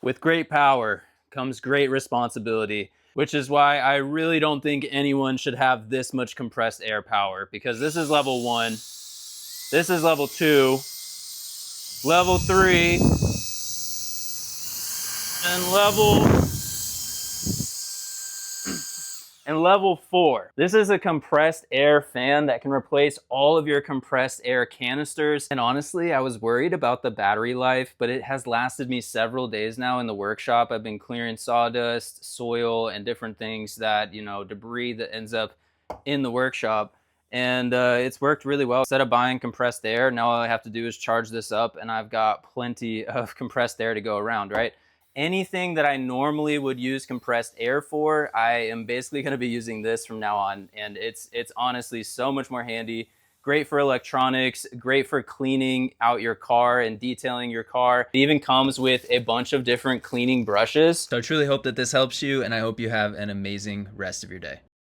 With great power comes great responsibility, which is why I really don't think anyone should have this much compressed air power, because this is level 1, this is level 2, level 3, and level 4. This is a compressed air fan that can replace all of your compressed air canisters. And honestly, I was worried about the battery life, but it has lasted me several days now in the workshop. I've been clearing sawdust, soil, and different things that, debris that ends up in the workshop. And it's worked really well. Instead of buying compressed air, now all I have to do is charge this up, and I've got plenty of compressed air to go around, right? Anything that I normally would use compressed air for, I am basically going to be using this from now on. And it's honestly so much more handy. Great for electronics, great for cleaning out your car and detailing your car. It even comes with a bunch of different cleaning brushes. So I truly hope that this helps you, and I hope you have an amazing rest of your day.